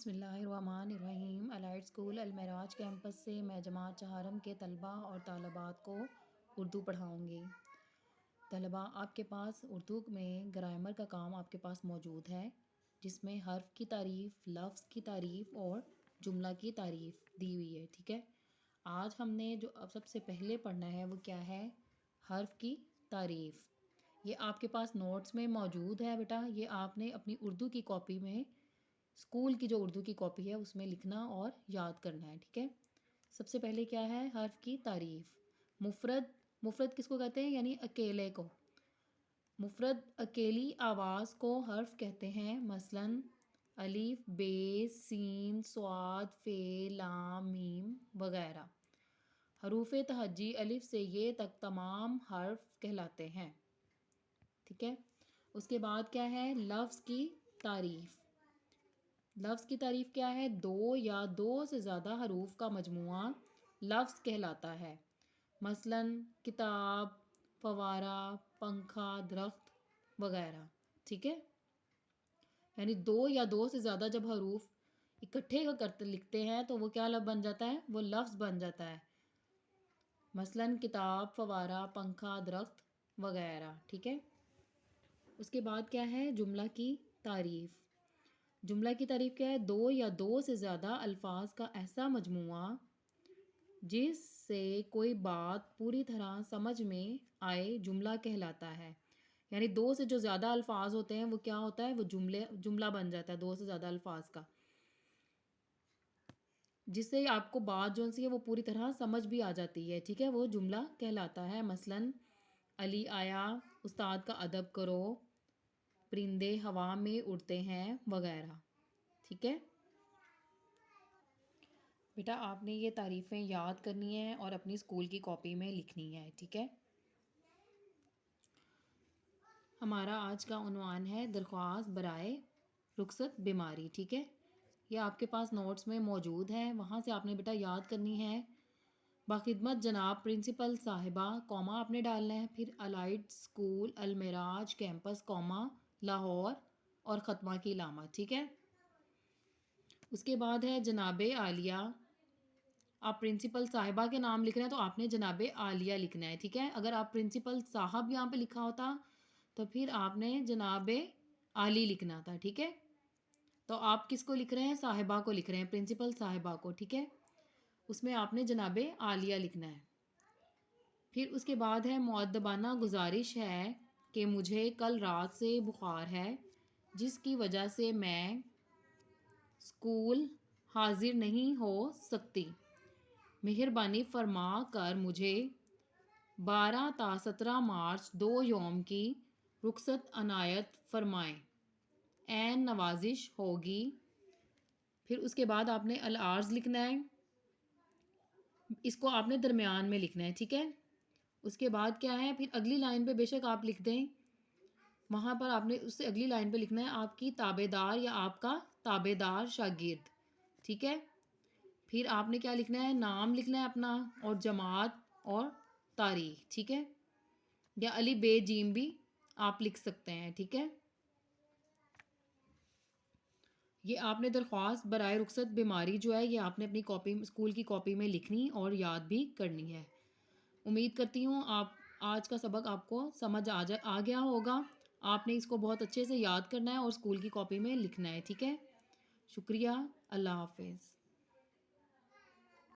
بسم اللہ الرحمن الرحیم۔ الائٹ اسکول المعراج کیمپس سے میں جماعت چہارم کے طلباء اور طالبات کو اردو پڑھاؤں گی۔ طلباء، آپ کے پاس اردو میں گرامر کا کام آپ کے پاس موجود ہے، جس میں حرف کی تعریف، لفظ کی تعریف اور جملہ کی تعریف دی ہوئی ہے، ٹھیک ہے۔ آج ہم نے جو اب سب سے پہلے پڑھنا ہے وہ کیا ہے؟ حرف کی تعریف۔ یہ آپ کے پاس نوٹس میں موجود ہے بیٹا، یہ آپ نے اپنی اردو کی کاپی میں، اسکول کی جو اردو کی کاپی ہے اس میں لکھنا اور یاد کرنا ہے، ٹھیک ہے۔ سب سے پہلے کیا ہے؟ حرف کی تعریف۔ مفرد کس کو کہتے ہیں؟ یعنی اکیلے کو۔ مفرد اکیلی آواز کو حرف کہتے ہیں، مثلاً الف، بے، سین، صاد، فے، لام، میم وغیرہ۔ حروف تہجی الف سے یہ تک تمام حرف کہلاتے ہیں، ٹھیک ہے۔ اس کے بعد کیا ہے؟ لفظ کی تعریف۔ لفظ کی تعریف کیا ہے؟ دو یا دو سے زیادہ حروف کا مجموعہ لفظ کہلاتا ہے، مثلاً کتاب، فوارہ، پنکھا، درخت وغیرہ، ٹھیک ہے۔ یعنی دو یا دو سے زیادہ جب حروف اکٹھے کرتے لکھتے ہیں تو وہ کیا لفظ بن جاتا ہے؟ وہ لفظ بن جاتا ہے، مثلاً کتاب، فوارہ، پنکھا، درخت وغیرہ، ٹھیک ہے۔ اس کے بعد کیا ہے؟ جملہ کی تعریف۔ جملہ کی تعریف کیا ہے؟ دو یا دو سے زیادہ الفاظ کا ایسا مجموعہ جس سے کوئی بات پوری طرح سمجھ میں آئے جملہ کہلاتا ہے۔ یعنی دو سے جو زیادہ الفاظ ہوتے ہیں وہ کیا ہوتا ہے؟ وہ جملہ بن جاتا ہے، دو سے زیادہ الفاظ کا، جس سے آپ کو بات جو سی ہے وہ پوری طرح سمجھ بھی آ جاتی ہے، ٹھیک ہے، وہ جملہ کہلاتا ہے۔ مثلاً علی آیا، استاد کا ادب کرو، پرندے ہوا میں اڑتے ہیں وغیرہ، ٹھیک ہے۔ بیٹا آپ نے یہ تعریفیں یاد کرنی ہیں اور اپنی اسکول کی کاپی میں لکھنی ہے، ٹھیک ہے۔ ہمارا آج کا عنوان ہے درخواست برائے رخصت بیماری، ٹھیک ہے۔ یہ آپ کے پاس نوٹس میں موجود ہے، وہاں سے آپ نے بیٹا یاد کرنی ہے۔ باخدمت جناب پرنسپل صاحبہ، کوما آپ نے ڈالنا ہے، پھر الائٹ اسکول المعراج کیمپس، کوما، لاہور اور ختمہ کی علامت، ٹھیک ہے۔ اس کے بعد ہے جناب عالیہ۔ آپ پرنسپل صاحبہ کے نام لکھ رہے ہیں تو آپ نے جناب عالیہ لکھنا ہے، ٹھیک ہے۔ اگر آپ پرنسپل صاحب یہاں پہ لکھا ہوتا تو پھر آپ نے جناب عالی لکھنا تھا، ٹھیک ہے۔ تو آپ کس کو لکھ رہے ہیں؟ صاحبہ کو لکھ رہے ہیں، پرنسپل صاحبہ کو، ٹھیک ہے۔ اس میں آپ نے جناب عالیہ لکھنا ہے۔ پھر اس کے بعد ہے مؤدبانہ گزارش ہے کہ مجھے کل رات سے بخار ہے، جس کی وجہ سے میں اسکول حاضر نہیں ہو سکتی۔ مہربانی فرما کر مجھے 12 تا 17 مارچ 2 یوم کی رخصت عنایت فرمائیں، عین نوازش ہوگی۔ پھر اس کے بعد آپ نے العارض لکھنا ہے، اس کو آپ نے درمیان میں لکھنا ہے، ٹھیک ہے۔ اس کے بعد کیا ہے؟ پھر اگلی لائن پہ بے شک آپ لکھ دیں، وہاں پر آپ نے اس سے اگلی لائن پہ لکھنا ہے آپ کی تابع دار یا آپ کا تابع دار شاگرد، ٹھیک ہے۔ پھر آپ نے کیا لکھنا ہے؟ نام لکھنا ہے اپنا اور جماعت اور تاریخ، ٹھیک ہے، یا علی بے جیم بھی آپ لکھ سکتے ہیں، ٹھیک ہے۔ یہ آپ نے درخواست برائے رخصت بیماری جو ہے یہ آپ نے اپنی کاپی، اسکول کی کاپی میں لکھنی اور یاد بھی کرنی ہے۔ امید کرتی ہوں آپ آج کا سبق آپ کو سمجھ آ گیا ہوگا۔ آپ نے اس کو بہت اچھے سے یاد کرنا ہے اور اسکول کی کاپی میں لکھنا ہے، ٹھیک ہے۔ شکریہ، اللہ حافظ۔